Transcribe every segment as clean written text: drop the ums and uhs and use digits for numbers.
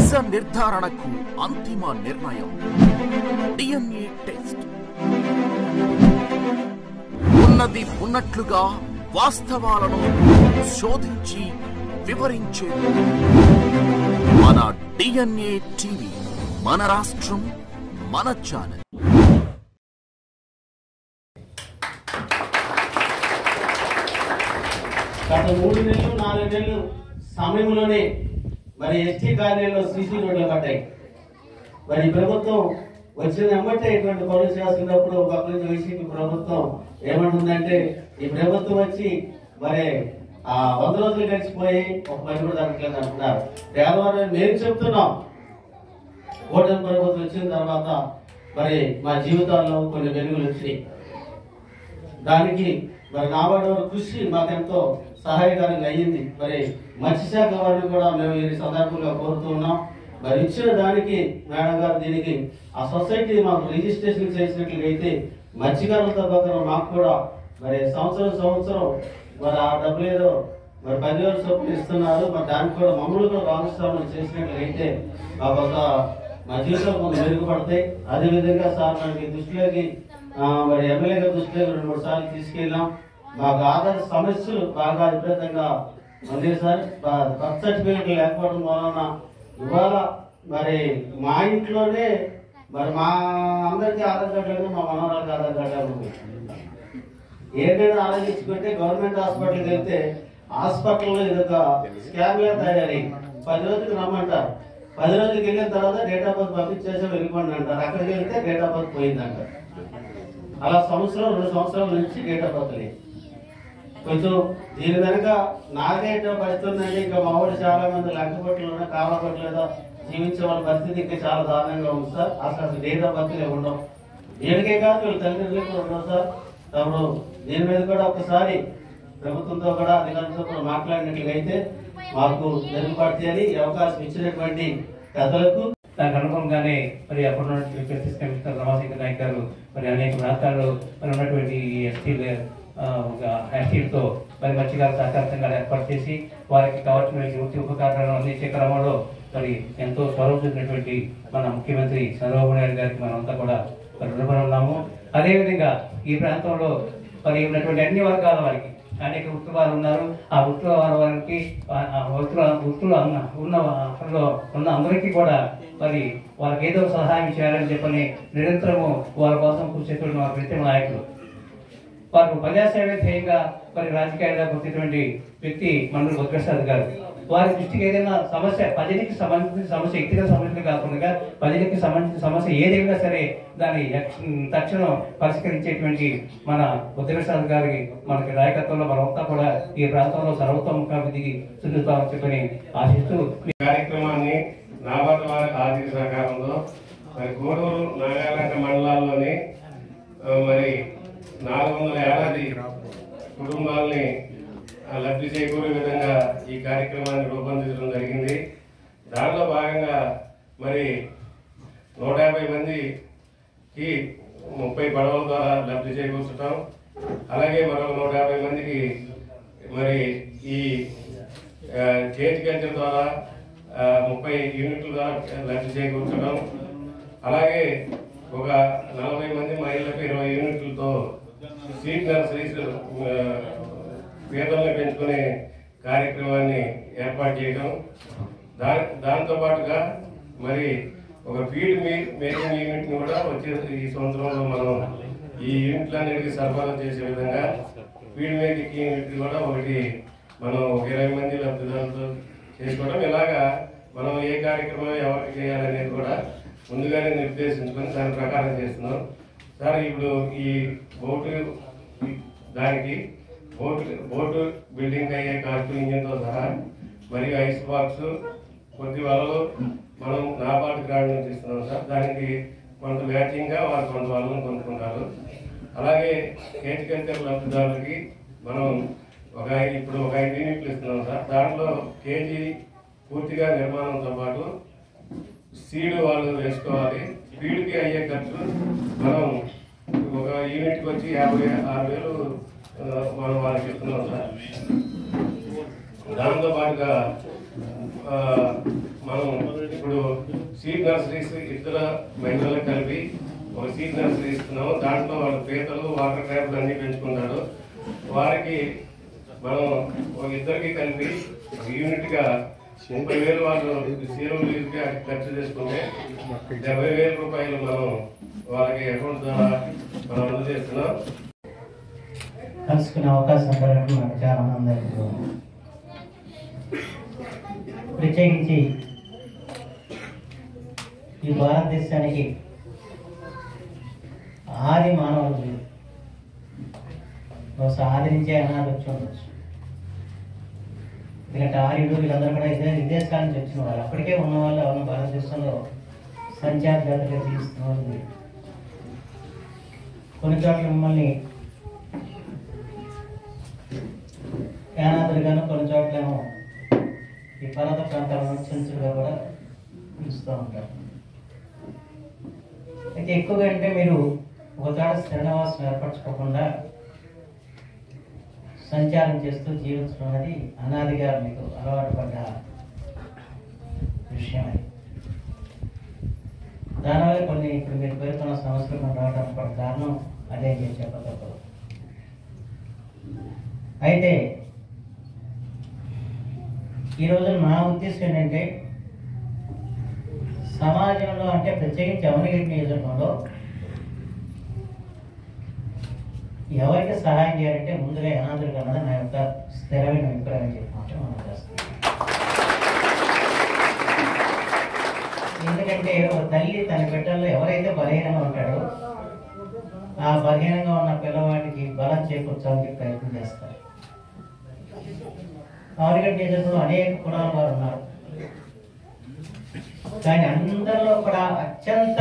నిజ నిర్ధారణకు అంతిమ నిర్ణయం DNA టెస్ట్. ఉన్నది ఉన్నట్లుగా వాస్తవాలను శోధించి వివరించే మన DNA టీవీ, మన రాష్ట్రం, మన ఛానల్. గత 3 నెలలు 4 నెలలు సమయంలోనే మరి ఎస్టీ కాలనీలో సీసీ రోడ్లు పడ్డాయి. మరి ప్రభుత్వం వచ్చిన వెంబటే ఇటువంటి పనులు చేస్తున్నప్పుడు ఒక నుంచి వైసీపీ ప్రభుత్వం ఏమంటుందంటే, ఈ ప్రభుత్వం వచ్చి మరి 100 రోజులు గడిచిపోయి ఒక పని కూడా జరగట్లేదు అంటున్నారు. పేదవారు మేము చెప్తున్నాం, ఓటమి ప్రభుత్వం వచ్చిన తర్వాత మరి మా జీవితాల్లో కొన్ని వెలుగులు వచ్చాయి. దానికి మరి నాబార్డు కృషి మాకెంతో సహాయకరంగా అయ్యింది. మరి మత్స్యశాఖ వారిని కూడా మేము ఈ సందర్భంగా కోరుతూ ఉన్నాం. మరి ఇచ్చిన దానికి మేడం గారు దీనికి ఆ సొసైటీ మాకు రిజిస్ట్రేషన్ చేసినట్లయితే మత్స్యకారులతో పక్కన మాకు కూడా మరి సంవత్సరం మరి ఆ డబ్బులు ఏదో మరి 10,000 చొప్పులు ఇస్తున్నారు. మరి దానికి కూడా మమ్మల్ని కూడా భాగస్వాములు చేసినట్లయితే మాకు మా జీవితాలు కొంత మెరుగుపడతాయి. అదేవిధంగా సార్ మనకి దృష్టిలోకి మరి ఎమ్మెల్యే గారి దృష్టిలోకి 2-3 సార్లు తీసుకెళ్ళాం. మాకు ఆధార్ సమస్యలు బాగా విపరీతంగా ఉంది సార్. బర్త్ సర్టిఫికేట్ లేకపోవడం వలన ఇవాళ మరి మా ఇంట్లోనే మరి మా అందరికీ ఆధార్ కార్డు లేదు, మా మనవరాలకి ఆధార్ కార్డు ఉంది. ఏదైనా ఆలోచించుకుంటే గవర్నమెంట్ హాస్పిటల్కి వెళ్తే హాస్పిటల్లో ఇదొక స్కామ్ లా తయారై 10 రోజులకు రమ్మంటారు. 10 రోజులకి వెళ్ళిన తర్వాత డేట్ ఆఫ్ బర్త్ పంపించేసి వెళ్ళిపోండి అంటారు. అక్కడికి వెళ్తే డేట్ ఆఫ్ బర్త్ పోయిందంటారు. అలా 2 సంవత్సరాల నుంచి డేట్ ఆఫ్ బర్త్ లేదు. కొంచెం దీని వెనక నాకే పరిస్థితుందంటే ఇంకా మా ఊళ్ళు చాలా మంది లంకపట్లలో కావాపట్లేదో జీవించే వాళ్ళ పరిస్థితి ఇంకా చాలా దారుణంగా ఉంది సార్. అసలు డేట్ ఆఫ్ బర్త్లే ఉండవు. దీనికే కాదు వీళ్ళ తల్లిదండ్రులకు ఉండవు సార్. తప్పుడు దీని మీద కూడా ఒకసారి ప్రభుత్వంతో కూడా అధికారులతో కూడా మాట్లాడినట్లయితే మాకు మెరుగుపడి చేయాలి. ఈ అవకాశం ఇచ్చినటువంటి పెద్దలకు దానికి అనుగుణంగానే మరి అప్పుడు జస్టిస్ కమిషనర్ రమాశంకర్ నాయక్ గారు మరి అనేక ప్రాంతాల్లో మరి ఉన్నటువంటి ఎస్టీలతో మరి మంచిగా సహకారంగా ఏర్పాటు చేసి వారికి కావాల్సిన వృత్తి ఉపకరణాలను అందించే క్రమంలో మరి ఎంతో స్వరం చూసినటువంటి మన ముఖ్యమంత్రి చంద్రబాబు నాయుడు గారికి మనమంతా కూడా మరి రుణపడి ఉన్నాము. అదేవిధంగా ఈ ప్రాంతంలో మరి ఉన్నటువంటి అన్ని వర్గాల వారికి అనేక వృత్తుల వారు ఉన్నారు. ఆ వృత్తుల వారికి వృత్తులు ఉన్న అందరికీ కూడా మరి వారికి ఏదో సహాయం చేయాలని చెప్పని నిరంతరము వారి కోసం కూర్చేటువంటి వారి ప్రతి నాయకులు. వారు ప్రజాసేవ ధ్యేయంగా మరి రాజకీయాలకు వచ్చేటువంటి వ్యక్తి మండలి బుద్ధప్రసాద్ గారు. వారి దృష్టికి ఏదైనా సమస్య, ప్రజలకి సంబంధించిన సమస్య, వ్యక్తిగత సమస్యలు కాకుండా ప్రజలకి సంబంధించిన సమస్య ఏదైనా సరే దాన్ని తక్షణం పరిష్కరించేటువంటి మన బుద్ధప్రసాద్ గారి మనకి నాయకత్వంలో మనమంతా కూడా ఈ ప్రాంతంలో సర్వోత్తముఖాభివృద్ధికి చెందుతామని చెప్పని ఆశిస్తూ కార్యక్రమాన్ని నాబార్డు వారి ఆర్థిక సహకారంలో మరి గూడూరు నాగాలంక మండలాల్లోని మరి 450 కుటుంబాలని లబ్ధి చేకూరే విధంగా ఈ కార్యక్రమాన్ని రూపొందించడం జరిగింది. దానిలో భాగంగా మరి 150 మందికి 30 పడవల ద్వారా లబ్ధి చేకూర్చడం, అలాగే మరో 150 మందికి మరి ఈ చేతి గంటల ద్వారా 30 యూనిట్ల ద్వారా లబ్ధి చేకూర్చడం, అలాగే ఒక 40 మంది మహిళలకు 20 యూనిట్లతో సీడ్ నర్సరీస్ పేదలను పెంచుకునే కార్యక్రమాన్ని ఏర్పాటు చేయడం, దాంతో పాటుగా మరి ఒక ఫీడ్ మేకింగ్ యూనిట్ని కూడా వచ్చే ఈ సంవత్సరంలో మనం ఈ యూనిట్లన్నిటికీ సరఫరా చేసే విధంగా ఫీడ్ మేకింగ్ యూనిట్ కూడా ఒకటి మనం 20 మంది లబ్ధిదారులతో చేసుకోవడం. ఇలాగా మనం ఏ కార్యక్రమం ఎవరికి చేయాలనేది కూడా ముందుగానే నిర్దేశించుకొని దాని ప్రకారం చేస్తున్నాం సార్. ఇప్పుడు ఈ దానికి బోటు బిల్డింగ్ అయ్యే కాస్ట్ ఇంజిన్తో సహా మరియు ఐస్ బాక్స్ కొద్ది వలలు మనం నాబార్డు గ్రాండ్ నుంచి ఇస్తున్నాం సార్. దానికి కొంత మ్యాచింగ్గా వారు కొంత వలలను కొనుక్కుంటారు. అలాగే కేజీకల్చర్ లబ్ధిదారులకి మనం ఇప్పుడు ఒక 5 యూనిట్లు ఇస్తున్నాం సార్. దాంట్లో కేజీ పూర్తిగా నిర్మాణంతో పాటు సీడ్ వాళ్ళు వేసుకోవాలి. ఫీడ్కి అయ్యే ఖర్చు మనం ఒక యూనిట్కి వచ్చి 56,000 మనం వాళ్ళకి ఇస్తున్నాం సార్. దాంతో పాటుగా మనం ఇప్పుడు సీడ్ నర్సరీస్ ఇద్దరు మహిళలకు కలిపి ఒక సీడ్ నర్సరీ ఇస్తున్నాము. దాంట్లో వాళ్ళు పీతలు వాటర్ ట్యాప్లు అన్నీ పెంచుకుంటారు. వారికి మనం ఒక ఇద్దరికి కలిపి యూనిట్గా 30,000 వాళ్ళు సీరం లీజుగా ఖర్చు చేసుకుంటే 70,000 రూపాయలు మనం వాళ్ళకి అకౌంట్ ద్వారా మనం అందజేస్తున్నాం. కలుసుకునే అవకాశం పడడం నాకు చాలా ఆనందంగా ఉంది. ప్రత్యేకించి ఈ భారతదేశానికి ఆది మానవులు బహుశా ఆది నుంచే అనాథ వచ్చి ఉండొచ్చు. ఎందుకంటే ఆర్యుడు వీళ్ళందరూ కూడా విదేశాల నుంచి వచ్చిన వాళ్ళు, అప్పటికే ఉన్న వాళ్ళు అవును భారతదేశంలో సంచార జాతరగా జీవిస్తున్న వాళ్ళు. కొన్ని చోట్ల మిమ్మల్ని యానాదులుగాను, కొన్ని చోట్లేమో ఈ పర్వత ప్రాంతాలను చెంచులుగా కూడా పిలుస్తూ ఉంటారు. అయితే ఎక్కువగా అంటే మీరు ఒక చోట శ్రీనివాసం ఏర్పరచుకోకుండా సంచారం చేస్తూ జీవించడం అనేది అనాదిగా మీకు అలవాటు పడ్డ విషయం. అది దానివల్ల కొన్ని ఇప్పుడు మీరు పేర్కొన్న సమస్యలు రావడానికి కూడా కారణం అదే చెప్పగలరు. అయితే ఈరోజు నా ఉద్దేశం ఏంటంటే సమాజంలో అంటే ప్రత్యేకించి అవనగిరి నియోజకవర్గంలో ఎవరికి సహాయం చేయాలంటే ముందుగా అనాథులు కన్నా నా యొక్క స్థిరమైన అభిప్రాయం చెప్పి మాత్రం మనం చేస్తాం. ఎందుకంటే ఒక తల్లి తన బిడ్డల్లో ఎవరైతే బలహీనంగా ఉంటాడో ఆ బలహీనంగా ఉన్న పిల్లవాడికి బలం చేకూర్చాలని ప్రయత్నం చేస్తారు. అవనగిరి నియోజకవర్గంలో అనేక కులాల వారు ఉన్నారు. కానీ అందరిలో కూడా అత్యంత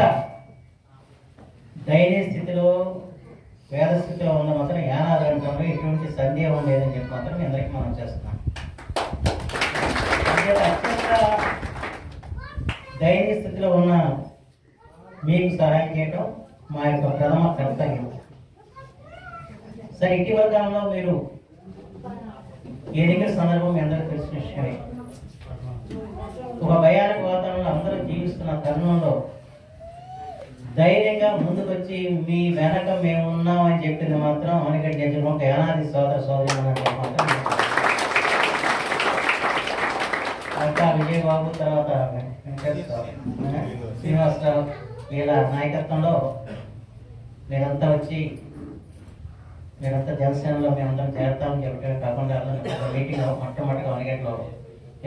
దయనీయ స్థితిలో వేద స్థితిలో ఉన్న మాత్రం యానాదులు అంటాము. ఎటువంటి సందేహం లేదని చెప్పి మాత్రం అందరికీ మనం చేస్తున్నాం. అత్యంత దయనీయ స్థితిలో ఉన్న మీకు సహాయం చేయడం మా యొక్క ప్రథమ కర్తవ్యం. సరే, ఇటీవల కాలంలో మీరు ఎన్నికల సందర్భం మీ అందరికీ తెలిసిన విషయమే. ఒక భయానక వాతావరణంలో అందరూ జీవిస్తున్న తరుణంలో ధైర్యంగా ముందుకొచ్చి మీ వెనక మేము ఉన్నామని చెప్పింది మాత్రం అవనగడ్డ జడ్జిలో ఒక యానాది సోదర సోదరి మాత్రం అక్క విజయబాబు, తర్వాత శ్రీనివాసరావు వీళ్ళ నాయకత్వంలో మీరంతా వచ్చి మీరంతా జనసేనలో మేమందరం చేస్తామని చెప్పడం కాకుండా మీటింగ్ మొట్టమొదటిగా అవనగడ్డలో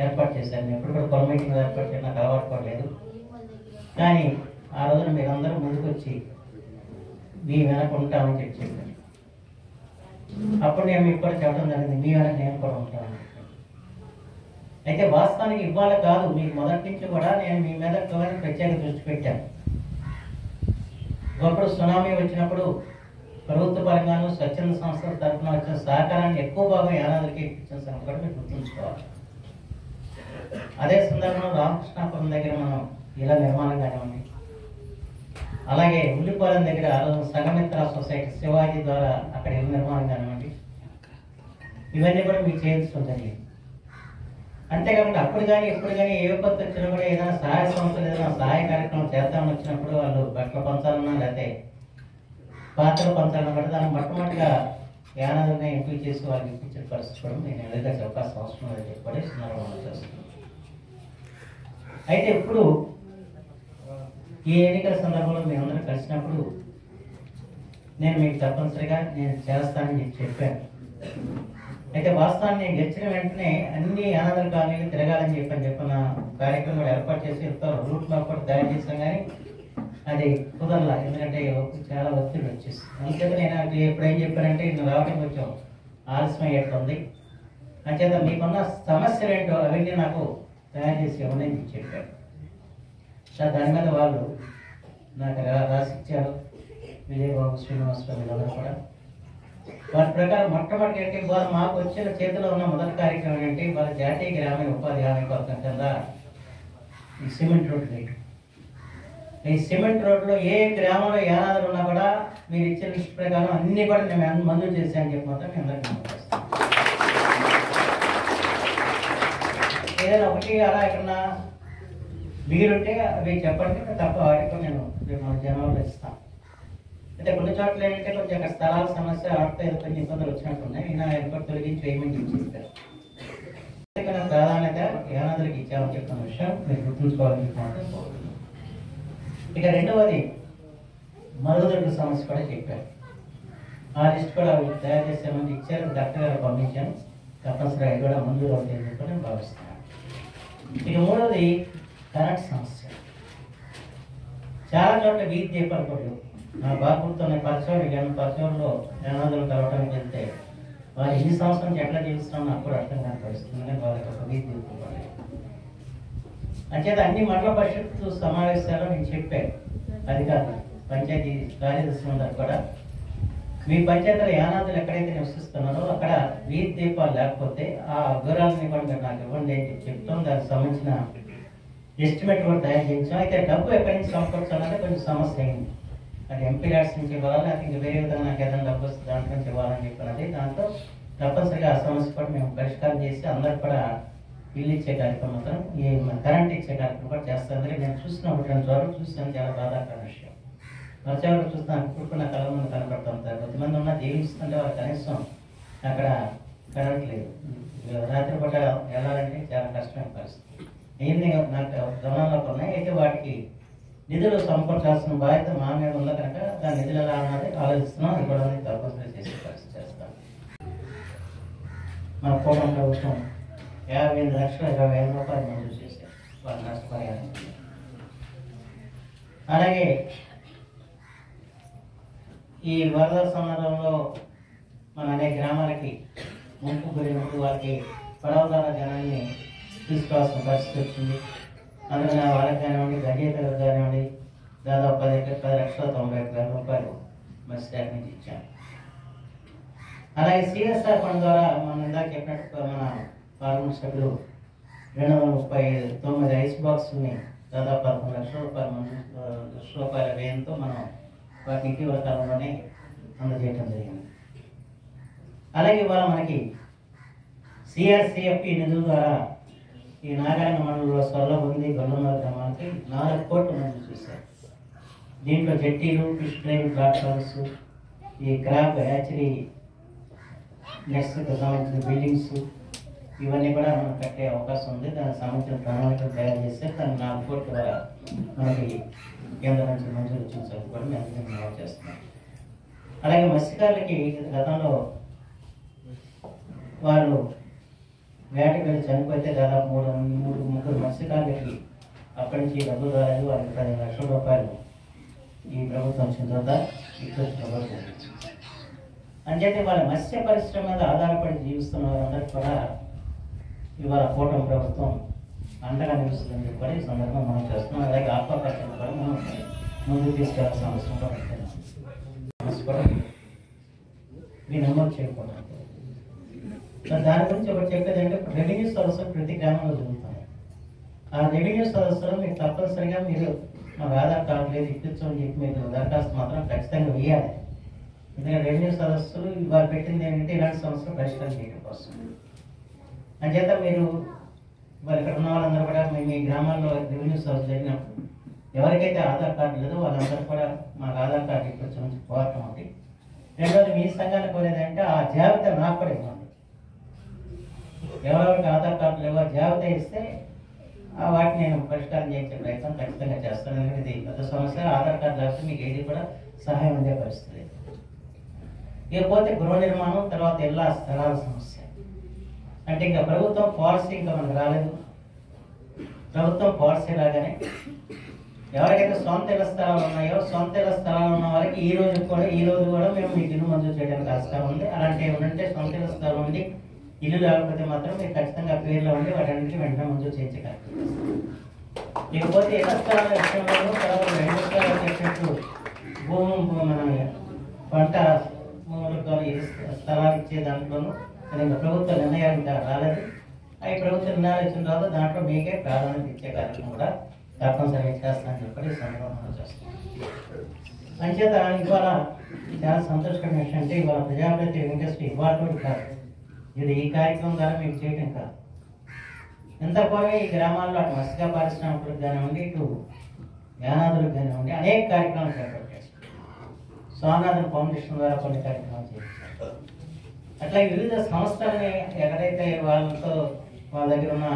ఏర్పాటు చేశారు. నేను ఎప్పుడు కూడా కొల మీటింగ్ ఏర్పాటు చేయడం నాకు అలవాటు పడలేదు. కానీ ఆ రోజున మీరందరూ ముందుకు వచ్చి మీ వెనక ఉంటామని చెప్పారు. అప్పుడు నేను మీకు కూడా చెప్పడం జరిగింది, మీ వెనక నేను కూడా ఉంటాను. అయితే వాస్తవానికి ఇవ్వాలి కాదు, మీకు మొదటి నుంచి కూడా నేను మీ మీద ప్రత్యేక దృష్టి పెట్టాను. ఒకప్పుడు సునామీ వచ్చినప్పుడు ప్రభుత్వ పరంగాను స్వచ్ఛంద సంస్థల తరఫున వచ్చిన సహకారాన్ని ఎక్కువ భాగం యానాదులకి ఇప్పించిన సంగతి కూడా మీరు గుర్తుంచుకోవాలి. అదే సందర్భంలో రామకృష్ణాపురం దగ్గర మనం ఇలా నిర్మాణం కానివ్వండి, అలాగే ఉల్లిపాలెం దగ్గర ఆ రోజు సంఘమిత్ర సొసైటీ శివాజీ ద్వారా అక్కడ ఇల్లు నిర్మాణం కానివ్వండి, ఇవన్నీ కూడా మీకు చేయించడం జరిగింది. అంతేకాకుండా అప్పుడు కానీ ఇప్పుడు కానీ ఏ విపత్తు వచ్చినా కూడా ఏదైనా సహాయ సంస్థలు ఏదైనా సహాయ కార్యక్రమం చేద్దామని వచ్చినప్పుడు వాళ్ళు బట్టలు పంచాలన్నా లేకపోతే పాత్రలు పంచాలన్నా కూడా దాన్ని మొట్టమొదటిగా యానాదుల్ని ఎంపిక చేసి వాళ్ళకి ఇప్పించే పరిస్థితి కూడా నేను ఎదురుగా చెప్పాల్సిన అవసరం లేదని చెప్పి సందర్భంలో చేస్తున్నాను. అయితే ఇప్పుడు ఈ ఎన్నికల సందర్భంలో మేమందరం కలిసినప్పుడు నేను మీకు తప్పనిసరిగా నేను చేస్తానని చెప్పాను. అయితే వాస్తవాన్ని నేను గెలిచిన వెంటనే అన్ని యానాదుల కాలనీలు తిరగాలని చెప్పిన కార్యక్రమం ఏర్పాటు చేసి రూట్ మ్యాప్ కూడా తయారు చేసాం. కానీ అది కుదరలా, ఎందుకంటే చాలా ఒత్తిడి వచ్చేసింది. అందుచేత నేను ఇప్పుడు ఏం చెప్పానంటే నేను రావడానికి కొంచెం ఆలస్యం అయ్యేట్టుంది, అంచేత మీకున్న సమస్యలు ఏంటో అవన్నీ నాకు తయారు చేసి ఇవ్వని చెప్పారు. దాని మీద వాళ్ళు నాకు రాసిచ్చారు. విజయబాబు, శ్రీనివాసరావు వీళ్ళందరూ కూడా వాటి ప్రకారం మొట్టమొదటి ఏంటి మాకు వచ్చిన చేతిలో ఉన్న మొదటి కార్యక్రమం ఏంటి, వాళ్ళ జాతీయ గ్రామీణ ఉపాధి హామీ పథకం కింద ఈ సిమెంట్ రోడ్డు వేయడం. ఈ సిమెంట్ రోడ్లో ఏ గ్రామంలో యానాదులు ఉన్నా కూడా మీరు ఇచ్చిన లిస్ట్ ప్రకారం అన్ని కూడా నేను మంజూరు చేశానని చెప్పి మాత్రం మేము అందరికీ ఏదైనా ఒకటి అలా ఎక్కడన్నా మీరుంటే అవి చెప్పండి, తప్ప వాటితో నేను మన జనంలో ఇస్తాను. అయితే కొన్ని చోట్ల ఏంటంటే కొంచెం అక్కడ స్థలాల సమస్య ఆటతో ఏదో కొన్ని ఇబ్బందులు వచ్చినట్టున్నాయి. ఈయన ఎక్కడ తొలగించి వేయమని చెప్పారు. ప్రాధాన్యత యానాదులకు ఇచ్చామని చెప్పిన విషయం మీరు గుర్తుంచుకోవాలని మాట్లాడుకోవాలి. ఇక రెండవది మరుగుదొడ్డు సమస్య కూడా చెప్పారు. ఆ లిస్ట్ కూడా తయారు చేసామని ఇచ్చారు, డాక్టర్ గారు పంపించాను. తప్పనిసరి అది కూడా మంజూరు అవుతాయని చెప్పి నేను భావిస్తున్నాను. ఇక మూడవది కరెంట్ సమస్య. చాలా చోట్ల వీధి దీపాలు కూడా నా బాబుతో పరిచయంలో యానాదులు కలవడానికి వెళ్తే వారు ఎన్ని సంవత్సరం ఎట్లా జీవిస్తున్నారో నాకు కూడా అర్థం కాని పరిస్థితుంది. కానీ వాళ్ళకి ఒక వీధి దీపం అంచేత అన్ని మండల పరిషత్తు సమావేశాల్లో నేను చెప్పాను అధికారులు, పంచాయతీ కార్యదర్శులందరూ కూడా మీ పంచాయతీలో యానాదులు ఎక్కడైతే నివసిస్తున్నారో అక్కడ వీధి దీపాలు లేకపోతే ఆ వివరాలని కూడా మీరు నాకు ఇవ్వండి అని చెప్తాం. దానికి సంబంధించిన ఎస్టిమేట్ కూడా తయారు చేయించాం. అయితే డబ్బు ఎక్కడి నుంచి సమకూర్చాలంటే కొంచెం సమస్య అయింది. అది ఎంపీ ల్యాడ్స్ నుంచి ఇవ్వాలి, లేకపోతే ఇంకా వేరే విధంగా నాకు ఏదైనా డబ్బు వస్తుంది దాంట్లో నుంచి ఇవ్వాలని చెప్పినది. దాంతో తప్పనిసరిగా ఆ సమస్య కూడా మేము పరిష్కారం చేసి అందరికి కూడా ఇల్లు ఇచ్చే కార్యక్రమం మాత్రం ఈ కరెంట్ ఇచ్చే కార్యక్రమం కూడా చేస్తాను. అందుకే నేను చూసినప్పుడు 2 సార్లు చూసాను, చాలా బాధాకరమైన విషయం. వర్షాలు చూస్తాను ఇప్పుడు నా కళ్ళ ముందు కనపడుతుంటారు. కొంతమంది ఉన్న జీవిస్తుంటే వాళ్ళు కనీసం అక్కడ కరెంట్ లేదు. రాత్రిపూట వెళ్ళాలంటే చాలా కష్టమైన పరిస్థితి. ఏంటి నాకు గమనంలోకి ఉన్నాయి. అయితే వాటికి నిధులు సమకూర్చాల్సిన బాధ్యత మా మీద ఉంది కనుక దాని నిధులు ఎలా అన్నది ఆలోచిస్తున్నాం. అది కూడా తప్పనిసరి చేసే పరిస్థితి చేస్తాం. మన పూర్వం ప్రభుత్వం 55,20,000 రూపాయలు మంజూరు చేశారు వాళ్ళ నష్టపరిహారం. అలాగే ఈ వరద సందర్భంలో మన అనేక గ్రామాలకి ముంపు గురినప్పుడు వాళ్ళకి పడవ ద్వారా జనాన్ని తీసుకోవాల్సిన పరిస్థితి వచ్చింది. అందుకని వాళ్ళకి కానివ్వండి, గజేతలకు కానివ్వండి, దాదాపు 10,90,000 రూపాయలు మత్స్యశాఖ నుంచి ఇచ్చాం. అలాగే సిఎస్ఆర్ ఫండ్ ద్వారా మనం ఇందాక చెప్పినట్టు మన పార్లమెంట్ సభ్యులు 239 ఐస్ బాక్స్ని దాదాపు 11 లక్షల రూపాయల వ్యయంతో మనం వాటిని ఇటీవల కాలంలోనే అందజేయడం జరిగింది. అలాగే ఇవాళ మనకి సిఆర్సిఎఫ్పి నిధుల ద్వారా ఈ నారాయణ మండలంలో సొల్లబుంది, గొల్లమల గ్రామాలకి 4 కోట్లు మంజూరు చేశారు. దీంట్లో జట్టీలు, ఫిష్ డ్రైవింగ్ ప్లాట్ఫామ్స్, ఈ క్రాప్ హ్యాచరీ నెక్స్ట్కి సంబంధించిన బిల్డింగ్స్ ఇవన్నీ కూడా మనం కట్టే అవకాశం ఉంది. దానికి సంబంధించిన ప్రణాళికలు తయారు చేస్తే దాన్ని 4 కోట్ల ద్వారా మనకి కేంద్రం నుంచి మంజూరు వచ్చిన కూడా మేము చేస్తున్నాం. అలాగే మత్స్యకారులకి గతంలో వాళ్ళు వేటకి వెళ్ళి చనిపోతే దాదాపు 3 మత్స్యకారులకి అక్కడి నుంచి డబ్బులు రాలేదు. వాళ్ళకి 15 లక్షల రూపాయలు ఈ ప్రభుత్వం వచ్చిన తర్వాత ప్రభుత్వం అంచేతే వాళ్ళ మత్స్య పరిశ్రమ మీద ఆధారపడి జీవిస్తున్న వారందరికీ కూడా ఇవాళ కూటమి ప్రభుత్వం అండగా నిలుస్తుందని చెప్పి ఈ సందర్భంగా మనం చేస్తున్నాం. అలాగే ఆత్మకల్చర్ కూడా మనం ముందుకు తీసుకెళ్లాల్సిన అవసరం కూడా మీ నమోదు చేయకూడదు. దాని గురించి ఒకటి చెప్పేది అంటే రెవెన్యూ సదస్సులు ప్రతి గ్రామంలో జరుగుతాయి. ఆ రెవెన్యూ సదస్సులో మీకు తప్పనిసరిగా మీరు మాకు ఆధార్ కార్డు లేదు ఇప్పించమని చెప్పి మీరు దరఖాస్తు మాత్రం ఖచ్చితంగా వేయాలి. ఎందుకంటే రెవెన్యూ సదస్సులు ఇవాళ పెట్టింది ఏంటంటే ఇలాంటి సమస్యలు పరిష్కారం చేయడం కోసం. అంచేత మీరు మరి ఇక్కడ ఉన్న వాళ్ళందరూ కూడా మీ గ్రామాల్లో రెవెన్యూ సదస్సు జరిగినప్పుడు ఎవరికైతే ఆధార్ కార్డు లేదో వాళ్ళందరూ కూడా మాకు ఆధార్ కార్డు ఇప్పించమని కోరటం ఉంది. రెండోది మీ సంఘానికి కోరేదంటే ఆ జాబితా నాకు కూడా ఇవ్వండి. ఎవరెవరికి ఆధార్ కార్డు లేవో జాబితా ఇస్తే వాటిని నేను పరిష్కారం చేయించే ప్రయత్నం ఖచ్చితంగా చేస్తాను. ఎందుకంటే ఇది పెద్ద సమస్య. ఆధార్ కార్డు లేకపోతే మీకు ఏది కూడా సహాయం అందే పరిస్థితి లేదు. ఇకపోతే గృహ నిర్మాణం, తర్వాత ఇళ్ళ స్థలాల సమస్య. అంటే ఇంకా ప్రభుత్వం పాలసీ ఇంకా మనకు రాలేదు. ప్రభుత్వం పాలసీ రాగానే ఎవరికైతే సొంత ఇళ్ల స్థలాలు ఉన్నాయో సొంత ఇళ్ల స్థలాలు ఉన్న వారికి ఈ రోజు కూడా మేము మీకు ఇల్లు మంజూరు చేయడానికి ఆస్కారం ఉంది. అలాంటి ఏమంటే సొంత ఇళ్ల స్థలం ఉండి ఇల్లు లేకపోతే మాత్రం మీరు ఖచ్చితంగా పేర్లో ఉండి వాటన్నింటికి వెంటనే మంజూరు చేయించగలరు. ఇకపోతే ఇళ్ల స్థలాల విషయంలో తర్వాత 2 స్థలాలు చెప్పినట్టు మన పంట భూములకు స్థలాలు ఇచ్చే దాంట్లోనూ ప్రభుత్వ నిర్ణయాలు ఇంకా రాలేదు. అవి ప్రభుత్వ నిర్ణయాలు ఇచ్చిన తర్వాత దాంట్లో మీకే ప్రాధాన్యత ఇచ్చే కార్యక్రమం కూడా తప్పనిసరిగా చేస్తానని చెప్పి సందర్భంగా చేస్తాం. అంచేత ఇవాళ చాలా సంతోషకరమైన విషయం అంటే ఇవాళ ప్రజాప్రతి వెంకటేశ్వర ఇవాళ కాదు, ఇది ఈ కార్యక్రమం ద్వారా మీకు చేయటం కాదు. ఇంత పోయి ఈ గ్రామాల్లో అటు మత్స్య పారిశ్రామికులకు కానివ్వండి, ఇటు యానాదులకు కానివ్వండి అనేక కార్యక్రమాలు చేపట్టారు. స్వామినాథన్ ఫౌండేషన్ ద్వారా కొన్ని కార్యక్రమాలు చేశారు. అట్లా వివిధ సంస్థలని ఎక్కడైతే వాళ్ళ దగ్గర ఉన్న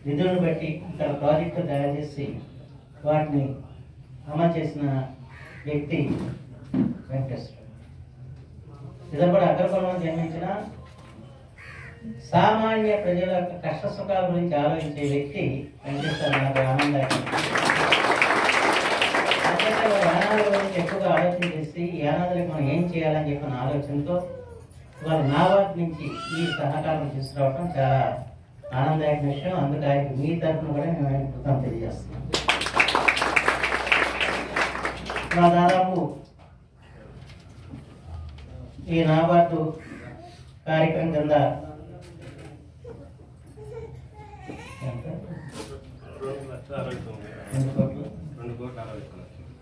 నిధులను బట్టి ఇక్కడ ప్రాజెక్టు తయారు చేసి వాటిని అమలు చేసిన వ్యక్తి వెంకటేశ్వర. ఇతను కూడా అగ్రకులంలో జన్మించిన సామాన్య ప్రజల యొక్క కష్ట సుఖాల గురించి ఆలోచించే వ్యక్తి వెంకటేశ్వర. నాకు ఆనందాన్ని యానాదుల గురించి ఎక్కువగా ఆలోచన చేసి యానాదులకు మనం ఏం చేయాలని చెప్పిన ఆలోచనతో వాళ్ళ నాబార్డ్ నుంచి ఈ సహకారం తీసుకురావడం చాలా ఆనందదాయక విషయం. అందుకే ఆయనకు మీ తరఫున కూడా మేము ఆయన కృతజ్ఞతలు తెలియజేస్తున్నాం. దాదాపు ఈ నాబార్డు కార్యక్రమం కింద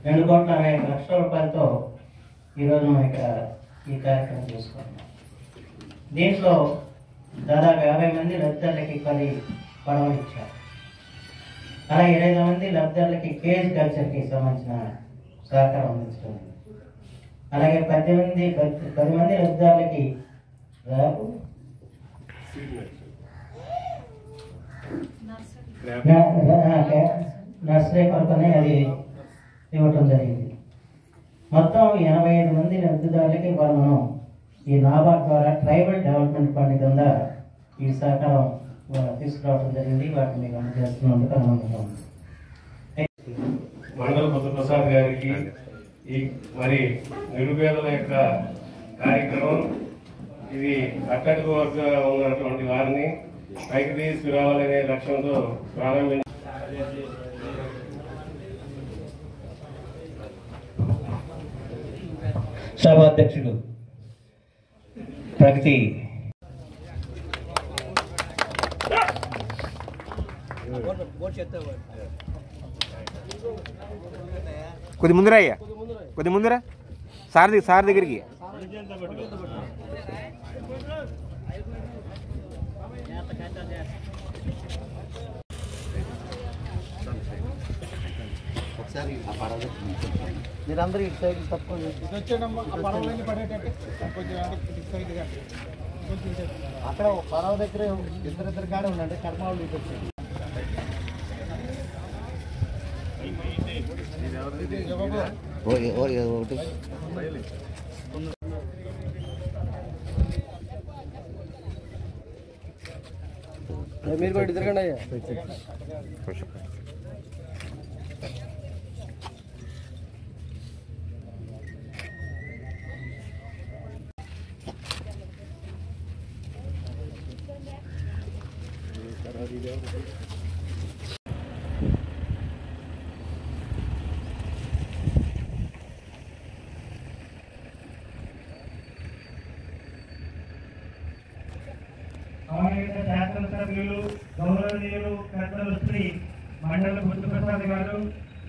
2,60,00,000 రూపాయలతో ఈరోజు మనం ఇక్కడ ఈ కార్యక్రమం చేసుకుంటున్నాం. దీంట్లో దాదాపు 50 మంది లబ్ధిదారులకి 10 పడవలు ఇచ్చారు. అలాగే 25 మంది లబ్ధిదారులకి కేజ్ కల్చర్కి సంబంధించిన సహకారం అందించడం. అలాగే 10 మంది లబ్ధిదారులకి నర్సరీ కొరకనే అది ఇవ్వటం జరిగింది. మొత్తం 85 మంది లబ్ధిదారులకి మనం ఈ నాబార్డ్ ద్వారా ట్రైబల్ డెవలప్మెంట్ ఫండ్ కింద ఈ సహకారం తీసుకురావడం జరిగింది. వాటిని మీకు అందజేస్తున్నందుకు ఆనందంగా ఉంది. మండల బుద్ధప్రసాద్ గారికి ఈ మరి నిరుపేదల యొక్క కార్యక్రమం ఇది అట్టడుగు వర్గంగా ఉన్నటువంటి వారిని పైకి తీసుకురావాలనే లక్ష్యంతో ప్రారంభించారు. సభాధ్యక్షుడు ప్రగతి కొద్ది ముందురా అయ్యా, కొద్ది ముందురా సార్ దగ్గరికి. మీరందరూ ఇటు సైడ్ తప్పకుండా అక్కడ పడవ దగ్గర ఇద్దరిద్దరు కాడే ఉండండి. కడమ వాళ్ళు ఇటు వచ్చారు. మీరు కూడా తిరగండి అయ్యా. శాసనసభ్యులు గౌరవనీయులు పెద్దలు శ్రీ మండల బుద్ధప్రసాద్ గారు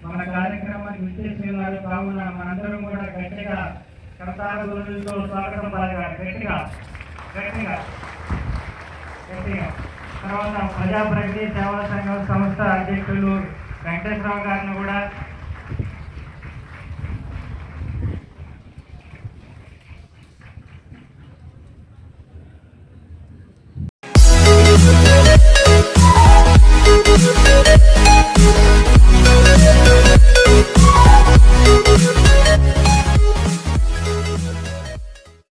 మన కార్యక్రమానికి విచ్చేస్తున్నారు. కావున మనందరం కూడా గట్టిగా కర్తాల గురువులతో స్వాగతం పలకాలి. గట్టిగా గట్టిగా గట్టిగా. తర్వాత ప్రజాప్రగతి సేవా సంఘం సంస్థ అధ్యక్షులు వెంకటేశ్వరరావు గారిని కూడా